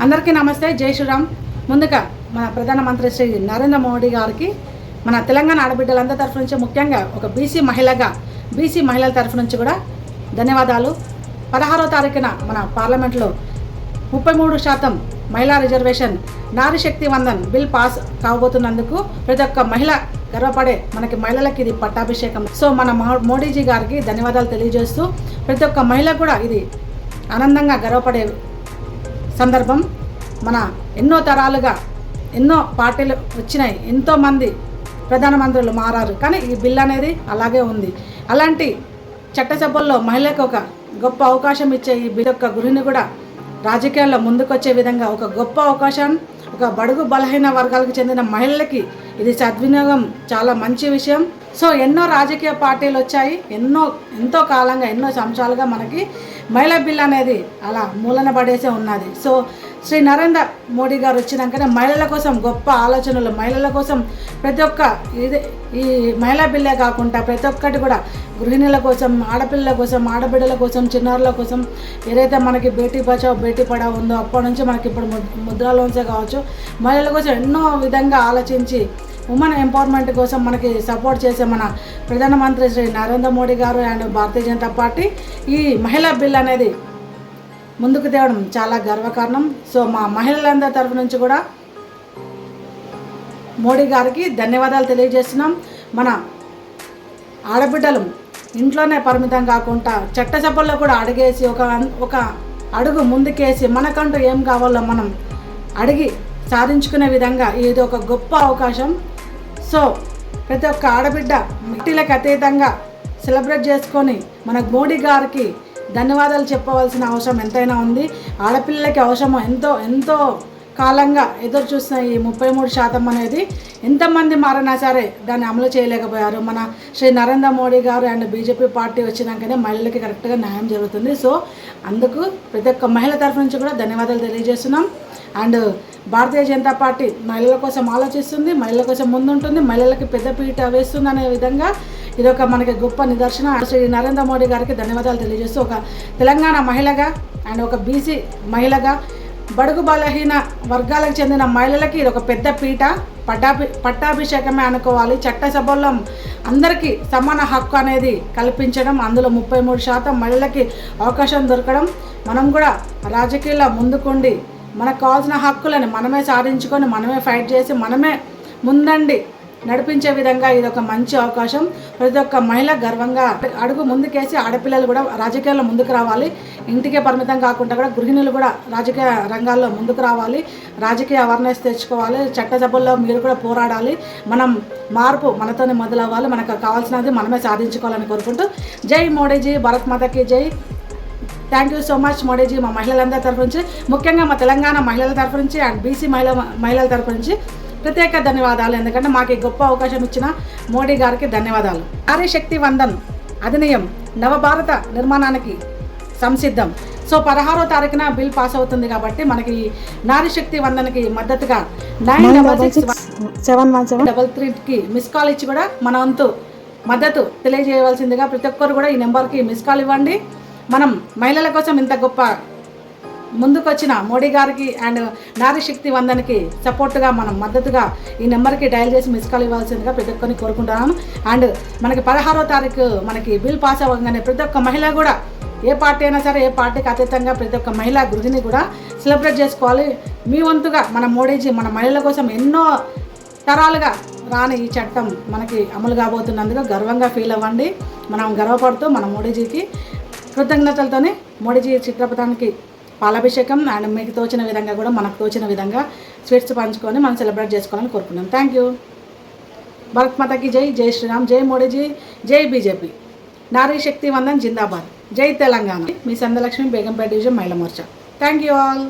అందరికీ నమస్తే, జై శ్రీరామ్. ముందుగా మన ప్రధానమంత్రి శ్రీ నరేంద్ర మోడీ గారికి మన తెలంగాణ ఆడబిడ్డలందరి తరఫు నుంచి, ముఖ్యంగా ఒక బీసీ మహిళల తరఫు నుంచి కూడా ధన్యవాదాలు. 16వ తారీఖున మన పార్లమెంట్లో 33% మహిళా రిజర్వేషన్ నారీ శక్తి వందన్ బిల్ పాస్ కాబోతున్నందుకు ప్రతి ఒక్క మహిళ గర్వపడే, మనకి మహిళలకి ఇది పట్టాభిషేకం. సో మన మోడీజీ గారికి ధన్యవాదాలు తెలియజేస్తూ, ప్రతి ఒక్క మహిళ కూడా ఇది ఆనందంగా గర్వపడే సందర్భం. మన ఎన్నో తరాలుగా ఎన్నో పార్టీలు వచ్చినాయి, ఎంతోమంది ప్రధానమంత్రులు మారారు, కానీ ఈ బిల్ అనేది అలాగే ఉంది. అలాంటి చట్టసభల్లో మహిళలకు ఒక గొప్ప అవకాశం ఇచ్చే ఈ బిల్ యొక్క గృహిణి కూడా రాజకీయాల్లో ముందుకొచ్చే విధంగా ఒక గొప్ప అవకాశం, ఒక బడుగు బలహీన వర్గాలకు చెందిన మహిళలకి ఇది సద్వినియోగం చాలా మంచి విషయం. సో ఎన్నో రాజకీయ పార్టీలు వచ్చాయి, ఎంతో కాలంగా ఎన్నో సంవత్సరాలుగా మనకి మహిళా బిల్ అనేది అలా మూలన పడేసే ఉన్నది. సో శ్రీ నరేంద్ర మోడీ గారు వచ్చినాకనే మహిళల కోసం గొప్ప ఆలోచనలు, మహిళల కోసం ప్రతి ఒక్క ఈ మహిళా బిల్లే కాకుండా ప్రతి ఒక్కటి కూడా గృహిణుల కోసం, ఆడపిల్లల కోసం, ఆడబిడ్డల కోసం, చిన్నారుల కోసం ఏదైతే మనకి బేటీ బచావ్ బేటీ పడావ్ ఉందో అప్పటి నుంచి మనకి ఇప్పుడు ముద్రా లోన్సే కావచ్చు, మహిళల కోసం ఎన్నో విధంగా ఆలోచించి ఉమెన్ ఎంపవర్మెంట్ కోసం మనకి సపోర్ట్ చేసే మన ప్రధానమంత్రి శ్రీ నరేంద్ర మోడీ గారు అండ్ భారతీయ జనతా పార్టీ ఈ మహిళా బిల్ అనేది ముందుకు తేవడం చాలా గర్వకారణం. సో మా మహిళలందరి తరఫు నుంచి కూడా మోడీ గారికి ధన్యవాదాలు తెలియజేస్తున్నాం. మన ఆడబిడ్డలు ఇంట్లోనే పరిమితం కాకుండా చట్టసభల్లో కూడా అడిగేసి ఒక అడుగు ముందుకేసి మనకంటూ ఏం కావాలో మనం అడిగి సాధించుకునే విధంగా ఇది ఒక గొప్ప అవకాశం. సో ప్రతి ఒక్క ఆడబిడ్డ మిట్టిలకు అతీతంగా సెలబ్రేట్ చేసుకొని మన మోడీ గారికి ధన్యవాదాలు చెప్పవలసిన అవసరం ఎంతైనా ఉంది. ఆడపిల్లలకి అవసరం ఎంతో కాలంగా ఎదురు చూస్తున్న ఈ 33% అనేది ఎంతమంది మారినా సరే దాన్ని అమలు చేయలేకపోయారు. మన శ్రీ నరేంద్ర మోడీ గారు అండ్ బీజేపీ పార్టీ వచ్చినాకనే మహిళలకి కరెక్ట్గా న్యాయం జరుగుతుంది. సో అందుకు ప్రతి ఒక్క మహిళ తరఫు నుంచి కూడా ధన్యవాదాలు తెలియజేస్తున్నాం. అండ్ భారతీయ జనతా పార్టీ మహిళల కోసం ఆలోచిస్తుంది, మహిళల కోసం ముందుంటుంది, మహిళలకి పెద్దపీట వేస్తుంది అనే విధంగా ఇది ఒక మనకి గొప్ప నిదర్శనం. శ్రీ నరేంద్ర మోడీ గారికి ధన్యవాదాలు తెలియజేస్తూ, ఒక తెలంగాణ మహిళగా అండ్ ఒక బీసీ మహిళగా బడుగు బలహీన వర్గాలకు చెందిన మహిళలకి ఇది ఒక పెద్ద పీట, పట్టాభిషేకమే అనుకోవాలి. చట్టసభల్లో అందరికీ సమాన హక్కు అనేది కల్పించడం, అందులో 33% మహిళలకి అవకాశం దొరకడం, మనం కూడా రాజకీయాల్లో ముందుకుండి మనకు కావాల్సిన హక్కులను మనమే సాధించుకొని, మనమే ఫైట్ చేసి, మనమే ముందండి నడిపించే విధంగా ఇది ఒక మంచి అవకాశం. ప్రతి ఒక్క మహిళ గర్వంగా అడుగు ముందుకేసి ఆడపిల్లలు కూడా రాజకీయాల్లో ముందుకు రావాలి. ఇంటికే పరిమితం కాకుండా కూడా గృహిణులు కూడా రాజకీయ రంగాల్లో ముందుకు రావాలి, రాజకీయ అవేర్నెస్ తెచ్చుకోవాలి. చట్టసభల్లో మీరు కూడా పోరాడాలి. మనం మార్పు మనతోనే మొదలవ్వాలి. మనకు కావాల్సినది మనమే సాధించుకోవాలని కోరుకుంటూ, జై మోడీజీ, భారత్ మాతకి జై. Thank you so much Modiji. మా మహిళలందరి తరఫు నుంచి, ముఖ్యంగా మా తెలంగాణ మహిళల తరఫు నుంచి అండ్ బీసీ మహిళల తరఫు నుంచి ప్రత్యేక ధన్యవాదాలు. ఎందుకంటే మాకు ఈ గొప్ప అవకాశం ఇచ్చిన మోడీ గారికి ధన్యవాదాలు. నారీ శక్తి వందన్ అధినియం నవభారత నిర్మాణానికి సంసిద్ధం. సో 16వ తారీఖున బిల్ పాస్ అవుతుంది కాబట్టి మనకి నారీ శక్తి వందన్కి మద్దతుగా 96671733కి మిస్ కాల్ ఇచ్చి కూడా మన వంతు మద్దతు తెలియజేయవలసిందిగా ప్రతి ఒక్కరు కూడా ఈ నెంబర్కి మిస్ కాల్ ఇవ్వండి. మనం మహిళల కోసం ఇంత గొప్ప ముందుకొచ్చిన మోడీ గారికి అండ్ నారీ శక్తి వందన్కి సపోర్ట్గా మనం మద్దతుగా ఈ నెంబర్కి డయల్ చేసి మిస్ కాల్ ఇవ్వాల్సిందిగా ప్రతి ఒక్కరిని కోరుకుంటున్నాను. అండ్ మనకి 16వ తారీఖు మనకి బిల్ పాస్ అవ్వగానే ప్రతి ఒక్క మహిళ కూడా, ఏ పార్టీ అయినా సరే, ఏ పార్టీకి అతీతంగా ప్రతి ఒక్క మహిళా గృహిణి కూడా సెలబ్రేట్ చేసుకోవాలి. మీ వంతుగా మన మోడీజీ మన మహిళల కోసం ఎన్నో తరాలుగా రాని ఈ చట్టం మనకి అమలు కాబోతున్నందుకు గర్వంగా ఫీల్ అవ్వండి. మనం గర్వపడుతూ మన మోడీజీకి కృతజ్ఞతలతోనే మోడీజీ చిత్రపటానికి పాలాభిషేకం అండ్ మీకు తోచిన విధంగా కూడా మనకు తోచిన విధంగా స్వీట్స్ పంచుకొని మనం సెలబ్రేట్ చేసుకోవాలని కోరుకున్నాం. Thank you. భారత్ మాతకి జై, జై శ్రీరామ్, జై మోడీజీ, జై బీజేపీ. నారీ శక్తి వందన్ జిందాబాద్, జై తెలంగాణ. మీ సందలక్ష్మి, బేగంపేట డివిజన్ మహిళా మోర్చా. Thank you all.